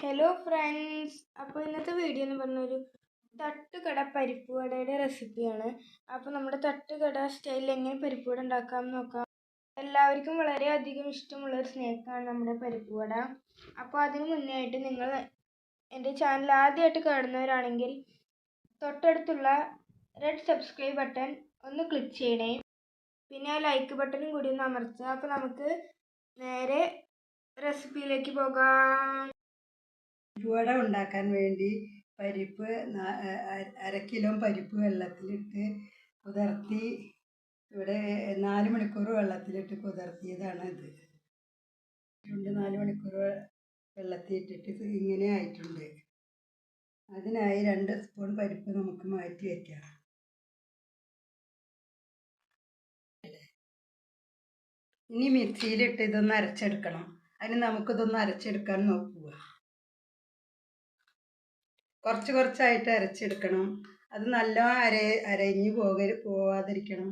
Hello friends, അപ്പോൾ ഇന്നത്തെ video എന്ന് പറഞ്ഞൊരു തട്ടുകട പരിപ്പ് വടയുടെ റെസിപ്പിയാണ്. അപ്പോൾ നമ്മുടെ തട്ടുകട സ്റ്റൈലിൽ എങ്ങനെ പരിപ്പ് വട ഉണ്ടാക്കാമെന്ന് നോക്കാം. എല്ലാവർക്കും വളരെയധികം ഇഷ്ടമുള്ളൊരു സ്നാക്കാണ് നമ്മുടെ പരിപ്പ് വട. അപ്പോൾ അതിന് മുന്നേ ആയിട്ട് നിങ്ങൾ എൻ്റെ ചാനൽ ആദ്യമായിട്ട് കാണുന്നവരാണെങ്കിൽ തൊട്ടടുത്തുള്ള റെഡ് സബ്സ്ക്രൈബ് ബട്ടൺ ഒന്ന് ക്ലിക്ക് ചെയ്യണേ. പിന്നെ ആ ലൈക്ക് ബട്ടണും കൂടി ഒന്ന് അമർത്തുക. അപ്പോൾ നമുക്ക് നേരെ റെസിപ്പിയിലേക്ക് പോകാം. വട ഉണ്ടാക്കാൻ വേണ്ടി പരിപ്പ് 1/2 കിലോ പരിപ്പ് വെള്ളത്തിലിട്ട് കുതിർത്തി ഇവിടെ 4 മണിക്കൂർ വെള്ളത്തിലിട്ട് കുതിർത്തിയതാണ് ഇത്. 4 മണിക്കൂർ വെള്ളത്തിലിട്ടിട്ട് ഇങ്ങനെ ആയിട്ടുണ്ട്. അതിനായി 2 സ്പൂൺ പരിപ്പ് നമുക്ക് മാറ്റി വയ്ക്കാം. ഇനി മിക്സിയിലിട്ട് ഇതൊന്ന് അരച്ചെടുക്കണം. അതിന് നമുക്കിതൊന്ന് അരച്ചെടുക്കാൻ നോക്കുക. കുറച്ചായിട്ട് അരച്ചെടുക്കണം. അത് നല്ല അരഞ്ഞു പോവാതിരിക്കണം.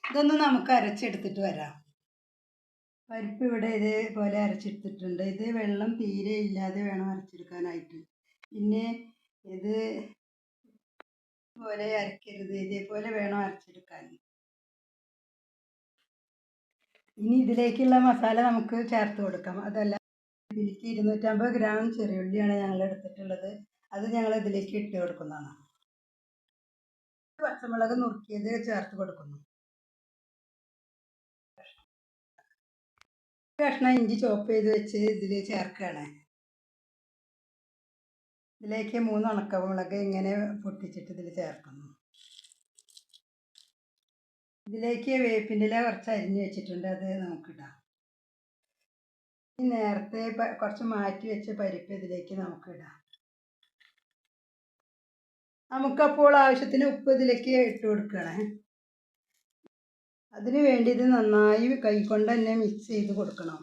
ഇതൊന്ന് നമുക്ക് അരച്ചെടുത്തിട്ട് വരാം. പരിപ്പ് ഇവിടെ ഇതേപോലെ അരച്ചെടുത്തിട്ടുണ്ട്. ഇത് വെള്ളം തീരെ ഇല്ലാതെ വേണം അരച്ചെടുക്കാനായിട്ട്. പിന്നെ ഇത് പോലെ അരക്കരുത്, ഇതേപോലെ വേണം അരച്ചെടുക്കാൻ. ഇനി ഇതിലേക്കുള്ള മസാല നമുക്ക് ചേർത്ത് കൊടുക്കാം. അതല്ല, ഇതിലേക്ക് 250 ഗ്രാം ചെറിയുള്ളിയാണ് ഞങ്ങൾ എടുത്തിട്ടുള്ളത്. അത് ഞങ്ങൾ ഇതിലേക്ക് ഇട്ട് കൊടുക്കുന്നതാണ്. പച്ചമുളക് നുറുക്കിയത് ചേർത്ത് കൊടുക്കുന്നു. കഷ്ണം ഇഞ്ചി ചോപ്പ് ചെയ്ത് വെച്ച് ഇതിൽ ചേർക്കുകയാണ്. ഇതിലേക്ക് 3 ഉണക്കമുളക് ഇങ്ങനെ പൊട്ടിച്ചിട്ട് ഇതിൽ ചേർക്കുന്നു. ഇതിലേക്ക് വേപ്പിൻ്റെ ഇല കുറച്ച് അരിഞ്ഞ് വെച്ചിട്ടുണ്ട്, അത് നമുക്കിടാം. നേരത്തെ കുറച്ച് മാറ്റി വെച്ച പരിപ്പ് ഇതിലേക്ക് നമുക്കിടാം. നമുക്കപ്പോൾ ആവശ്യത്തിന് ഉപ്പ് ഇതിലേക്ക് ഇട്ട് കൊടുക്കണേ. അതിന് വേണ്ടി ഇത് നന്നായി കൈകൊണ്ട് തന്നെ മിക്സ് ചെയ്ത് കൊടുക്കണം.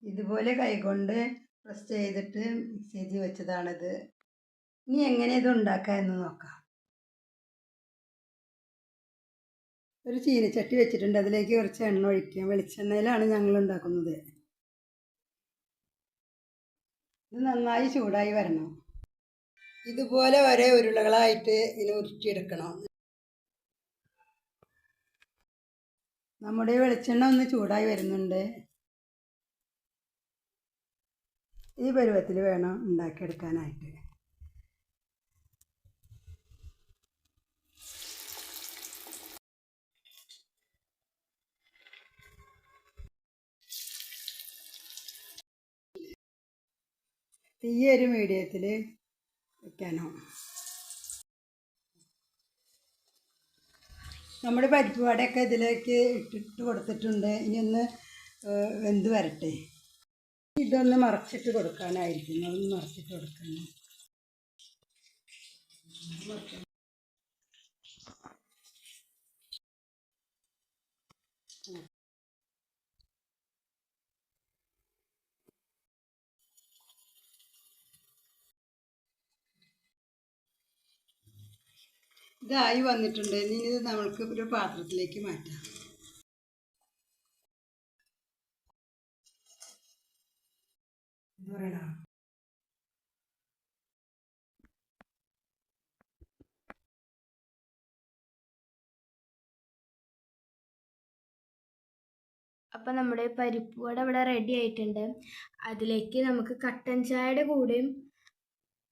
ഇതുപോലെ കൈകൊണ്ട് പ്രസ് ചെയ്തിട്ട് മിക്സ് ചെയ്ത് വെച്ചതാണിത്. ഇനി എങ്ങനെ ഇത് ഉണ്ടാക്കാം എന്ന് നോക്കാം. ഒരു ചീനച്ചട്ടി വെച്ചിട്ടുണ്ട്, അതിലേക്ക് കുറച്ച് എണ്ണ ഒഴിക്കുക. വെളിച്ചെണ്ണയിലാണ് ഞങ്ങൾ ഉണ്ടാക്കുന്നത്. ഇത് നന്നായി ചൂടായി വരണം. ഇതുപോലെ ഒരേ ഉരുളകളായിട്ട് ഇതിനെ ഉരുട്ടിയെടുക്കണം. നമ്മുടെ വെളിച്ചെണ്ണ ഒന്ന് ചൂടായി വരുന്നുണ്ട്. ഈ പരുവത്തിൽ വേണം ഉണ്ടാക്കിയെടുക്കാനായിട്ട്. തീ ഒരു മീഡിയത്തിൽ വയ്ക്കാനോ. നമ്മുടെ പരിപ്പ് വടയൊക്കെ ഇതിലേക്ക് ഇട്ടിട്ട് കൊടുത്തിട്ടുണ്ട്. ഇനി ഒന്ന് വെന്ത് വരട്ടെ. ഇതൊന്ന് മറച്ചിട്ട് കൊടുക്കാനായിരിക്കുന്നു. ഒന്ന് മറച്ചിട്ട് കൊടുക്കണം. ഇതായി വന്നിട്ടുണ്ട്. ഇനി ഇത് നമ്മൾക്ക് ഒരു പാത്രത്തിലേക്ക് മാറ്റാം. അപ്പോൾ നമ്മുടെ പരിപ്പ് വട ഇവിടെ റെഡി ആയിട്ടുണ്ട്. അതിലേക്ക് നമുക്ക് കട്ടൻ ചായയുടെ കൂടെയും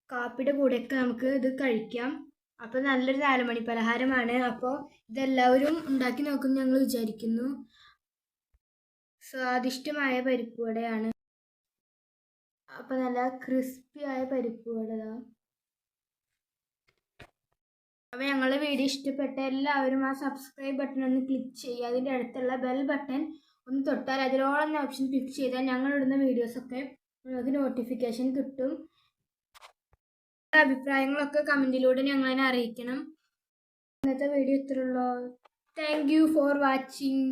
കാപ്പിയുടെ കൂടെയൊക്കെ നമുക്ക് ഇത് കഴിക്കാം. അപ്പോൾ നല്ലൊരു 4 മണി പലഹാരമാണ്. അപ്പോൾ ഇതെല്ലാവരും ഉണ്ടാക്കി നോക്കുമെന്ന് ഞങ്ങൾ വിചാരിക്കുന്നു. സ്വാദിഷ്ടമായ പരിപ്പ് വടയാണ്. അപ്പോൾ നല്ല ക്രിസ്പിയായ പരിപ്പ് വട. അപ്പോൾ ഞങ്ങളുടെ വീഡിയോ ഇഷ്ടപ്പെട്ട എല്ലാവരും ആ സബ്സ്ക്രൈബ് ബട്ടൺ ഒന്ന് ക്ലിക്ക് ചെയ്യുക. അതിൻ്റെ അടുത്തുള്ള ബെൽ ബട്ടൺ ഒന്ന് തൊട്ടാൽ അതിലോളം ഓപ്ഷൻ ക്ലിക്ക് ചെയ്താൽ ഞങ്ങളിടുന്ന വീഡിയോസൊക്കെ നിങ്ങൾക്ക് നോട്ടിഫിക്കേഷൻ കിട്ടും. അഭിപ്രായങ്ങളൊക്കെ കമൻറ്റിലൂടെ ഞങ്ങളതിനെ അറിയിക്കണം. ഇന്നത്തെ വീഡിയോ ഇത്രയുള്ളൂ. Thank you for watching.